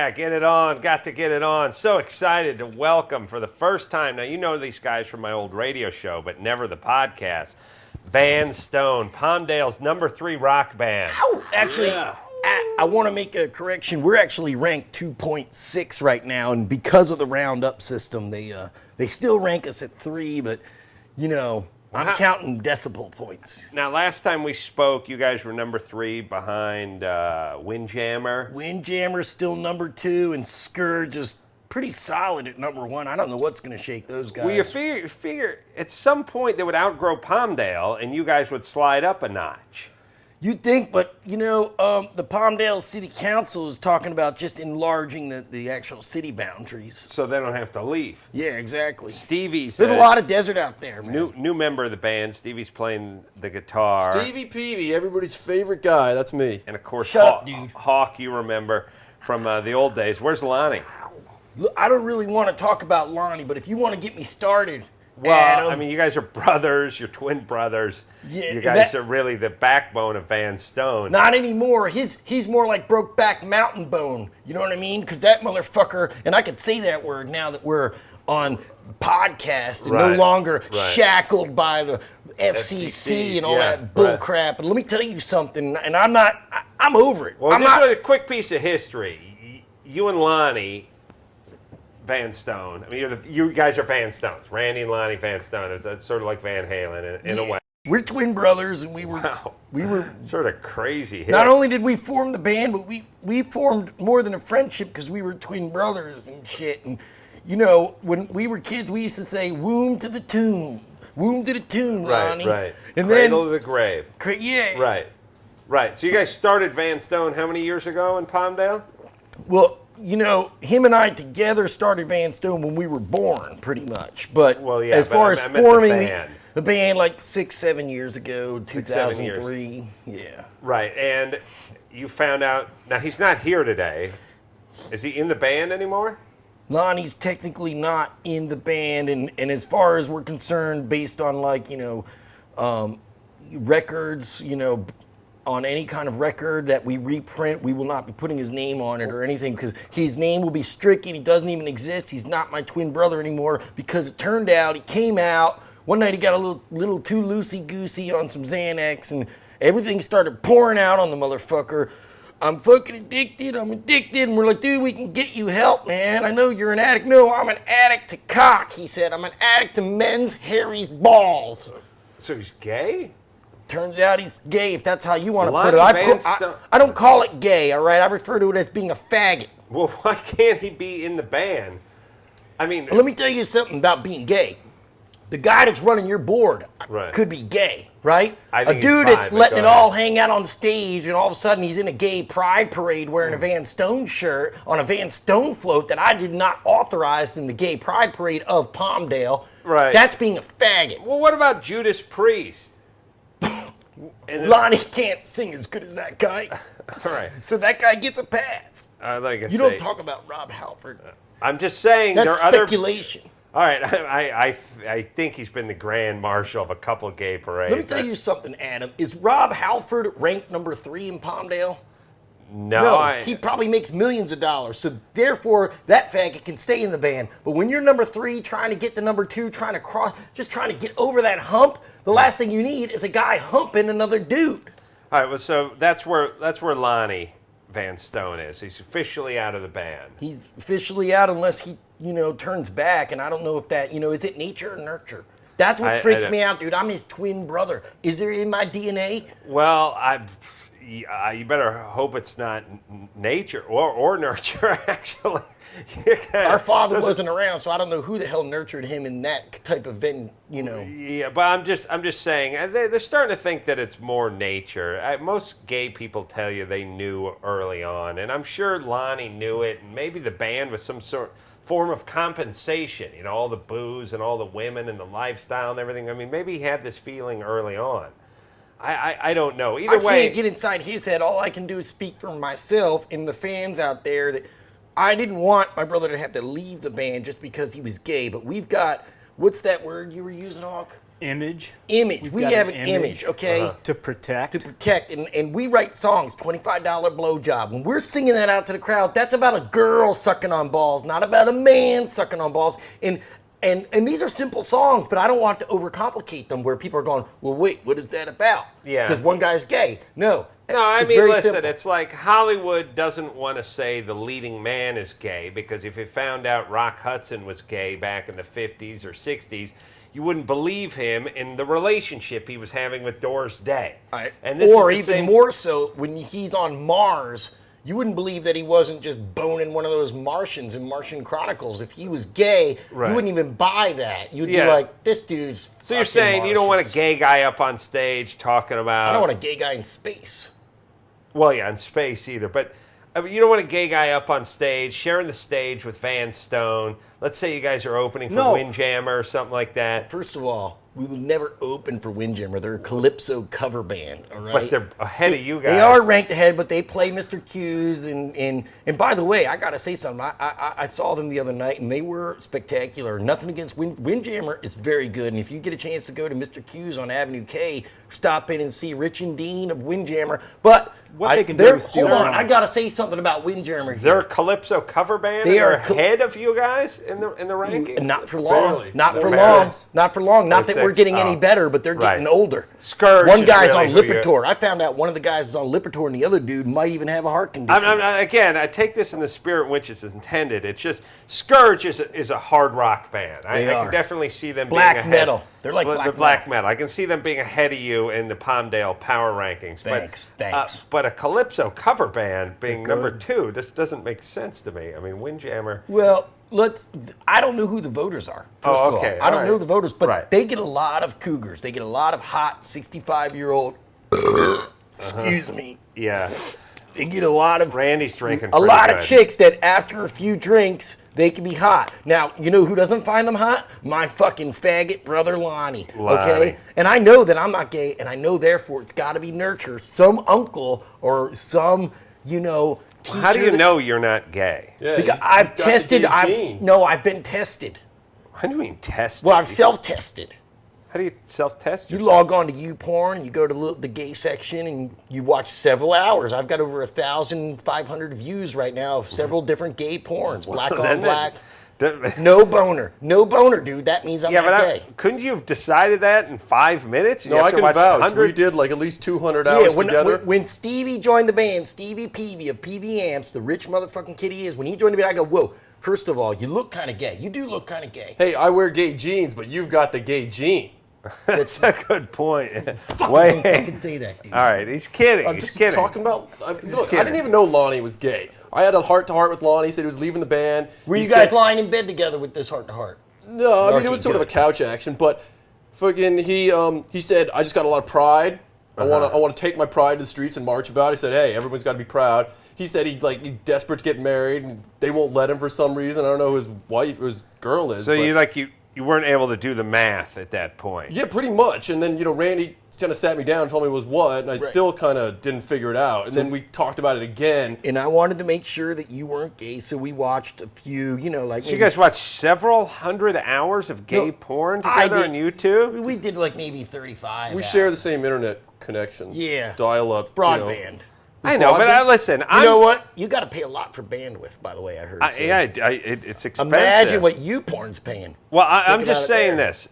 Yeah, get it on. Got to get it on. So excited to welcome for the first time. Now, you know these guys from my old radio show, but never the podcast. Van Stone, Palmdale's #3 rock band. Ow! Actually, I want to make a correction. We're actually ranked 2.6 right now, and because of the roundup system, they still rank us at 3, but, you know, I'm counting decibel points. Now, last time we spoke, you guys were #3 behind Windjammer. Windjammer's still #2, and Scourge is pretty solid at #1. I don't know what's going to shake those guys. Well, you figure at some point they would outgrow Palmdale, and you guys would slide up a notch. You'd think, but, you know, the Palmdale City Council is talking about just enlarging the actual city boundaries. So they don't have to leave. Yeah, exactly. Stevie's... There's a lot of desert out there, man. New member of the band. Stevie's playing the guitar. Stevie Peavy, everybody's favorite guy. That's me. And, of course, Shut up, dude. Hawk, you remember from the old days. Where's Lonnie? Look, I don't really want to talk about Lonnie, but if you want to get me started... Well, Adam, I mean, you guys are brothers. You're twin brothers. Yeah, you guys are really the backbone of Van Stone. Not anymore. He's more like Brokeback Mountain Bone. You know what I mean? Because that motherfucker, and I could say that word now that we're on the podcast and no longer shackled by the FCC and all that bull crap. And let me tell you something, and I'm over it. Well, just a quick piece of history. You and Lonnie Van Stone. I mean, you guys are Van Stones. Randy and Lonnie Van Stone. That's sort of like Van Halen in a way. We're twin brothers, and we were sort of crazy. Hit. Not only did we form the band, but we formed more than a friendship because we were twin brothers and shit. And you know, when we were kids, we used to say "womb to the tomb, womb to the tomb," Lonnie. Right. And Cradle to the grave. Yeah. Right. So you guys started Van Stone how many years ago in Palmdale? Well, you know, him and I together started Van Stone when we were born, pretty much. But as far as forming the band like 6-7 years ago, 2003. Yeah. Right. And you found out, now he's not here today. Is he in the band anymore? Lonnie's technically not in the band. And as far as we're concerned, based on like, you know, records, you know, on any kind of record that we reprint, we will not be putting his name on it or anything because his name will be stricken. He doesn't even exist. He's not my twin brother anymore because it turned out he came out. One night he got a little too loosey-goosey on some Xanax and everything started pouring out on the motherfucker. I'm fucking addicted. I'm addicted. And we're like, dude, we can get you help, man. I know you're an addict. No, I'm an addict to cock, he said. I'm an addict to men's Harry's balls. So he's gay? Turns out he's gay, if that's how you want to put it. I don't call it gay, all right? I refer to it as being a faggot. Well, why can't he be in the band? I mean... Let me tell you something about being gay. The guy that's running your board could be gay, right? A dude that's letting it all hang out on stage, and all of a sudden he's in a gay pride parade wearing a Van Stone shirt on a Van Stone float that I did not authorize in the gay pride parade of Palmdale. Right. That's being a faggot. Well, what about Judas Priest? Lonnie can't sing as good as that guy. All right. So that guy gets a pass. You don't talk about Rob Halford. I'm just saying that's there are speculation. All right. I think he's been the grand marshal of a couple of gay parades. Let me tell you something, Adam. Is Rob Halford ranked #3 in Palmdale? No. He probably makes millions of dollars. So therefore, that faggot can stay in the band. But when you're hree, trying to get to #2, trying to get over that hump, the last thing you need is a guy humping another dude. All right. Well, so that's where Lonnie Van Stone is. He's officially out of the band. He's officially out unless he, you know, turns back. And I don't know if that, you know, is it nature or nurture? That's what freaks me out, dude. I'm his twin brother. Is there in my DNA? Well, you better hope it's not nature or nurture, actually. Our father wasn't around, so I don't know who the hell nurtured him in that type of you know. Yeah, but I'm just saying, they're starting to think that it's more nature. Most gay people tell you they knew early on, and I'm sure Lonnie knew it, and maybe the band was some form of compensation, you know, all the booze and all the women and the lifestyle and everything. I mean, maybe he had this feeling early on. I don't know. Either way, I can't get inside his head. All I can do is speak for myself and the fans out there that I didn't want my brother to have to leave the band just because he was gay. But we've got, what's that word you were using, Hawk? image. Image. We got have an image, okay? To protect. To protect, and we write songs, $25 blowjob. When we're singing that out to the crowd, that's about a girl sucking on balls, not about a man sucking on balls. And these are simple songs, but I don't want to overcomplicate them where people are going, well, wait, what is that about? Yeah. Because one guy's gay. No. No, I it's mean, very listen, simple. it's like Hollywood doesn't want to say the leading man is gay because if you found out Rock Hudson was gay back in the 50s or 60s, you wouldn't believe him in the relationship he was having with Doris Day. Right. And this Or is the even same, more so, when he's on Mars, you wouldn't believe that he wasn't just boning one of those Martians in Martian Chronicles. If he was gay, Right. you wouldn't even buy that. You'd Yeah. be like, this dude's So you're fucking saying you don't want a Martians. gay guy up on stage talking about... I don't want a gay guy in space. Well, yeah, in space either. But I mean, you don't want a gay guy up on stage, sharing the stage with Van Stone. Let's say you guys are opening for No. Windjammer or something like that. First of all, we would never open for Windjammer. They're a Calypso cover band, all right? But they're ahead of you guys. They are ranked ahead, but they play Mr. Q's. And by the way, I got to say something. I saw them the other night, and they were spectacular. Nothing against Windjammer is very good. And if you get a chance to go to Mr. Q's on Avenue K, stop in and see Rich and Dean of Windjammer. But What they can do they're- is steal hold on, from I them. got to say something about Windjammer here. They're a Calypso cover band. They and they're are ahead of you guys in the rankings. Not for long. Barely. Not for They're long. six. Not for long. Not that we're six. getting any Oh. better, but they're getting Right. older. Scourge One is guy's really on who you- Lipitor. I found out one of the guys is on Lipitor, and the other dude might even have a heart condition. Again, I take this in the spirit in which it's intended. It's just Scourge is a hard rock band. I They can are. definitely see them Black being ahead. metal. They're like the black black metal. I can see them being ahead of you in the Palmdale power rankings. Thanks, But, thanks. but a Calypso cover band being number 2, this doesn't make sense to me. I mean, Windjammer. Well, I don't know who the voters are. First Oh, of all. okay, I don't all know right. the voters, but Right. they get a lot of cougars. They get a lot of hot 65-year-old. Excuse me. Yeah, They get a lot of Randy's drinking. a pretty lot good. of chicks that after a few drinks they can be hot. Now, you know who doesn't find them hot? My fucking faggot brother Lonnie. Lonnie. Okay? And I know that I'm not gay, and I know therefore it's got to be nurture. Some uncle or some, teacher. How do you that- know you're not gay? Yeah, Because you I've got the tested. gay I've gene. I've been tested. How do you mean tested? Well, I've self-tested. How do you self-test You yourself? log on to YouPorn, you go to the gay section, and you watch several hours. I've got over 1,500 views right now of several different gay porns, black on Then black. that- No boner, dude. That means I'm Yeah, not but gay. couldn't you have decided that in 5 minutes? You No, have I to can watch vouch. 100? We did like at least 200 hours together. When Stevie joined the band, Stevie Peavy of PV Amps, the rich motherfucking kid he is, when he joined the band, I go, whoa, first of all, you look kind of gay. You do look kind of gay. Hey, I wear gay jeans, but you've got the gay gene. That's a good point. Don't Wait. fucking say that, dude. All right, he's kidding. I'm he's just kidding. talking about. Look, I kidding. didn't even know Lonnie was gay. I had a heart-to-heart with Lonnie. He said he was leaving the band. Were He you guys said- lying in bed together with this heart to heart? No, I mean it Okay, was sort of a good. couch action, but fucking he said I just got a lot of pride. I want to take my pride to the streets and march about it. He said, hey, everyone's got to be proud. He said he's desperate to get married, and they won't let him for some reason. I don't know who his wife or his girl is. So but- you weren't able to do the math at that point. Yeah, pretty much. And then, Randy kind of sat me down and told me it was what, and I still kind of didn't figure it out. And then we talked about it again. And I wanted to make sure that you weren't gay, so we watched a few, So you maybe- guys watched several hundred hours of gay No, porn I together on did. YouTube? We did like maybe 35. We hours. share the same internet connection. Yeah. Dial-up. broadband. I know, but broadband? listen, You know what? You got to pay a lot for bandwidth, by the way. I heard. so. it's expensive. Imagine what you porn's paying. Well, I'm Think just about it saying there. this.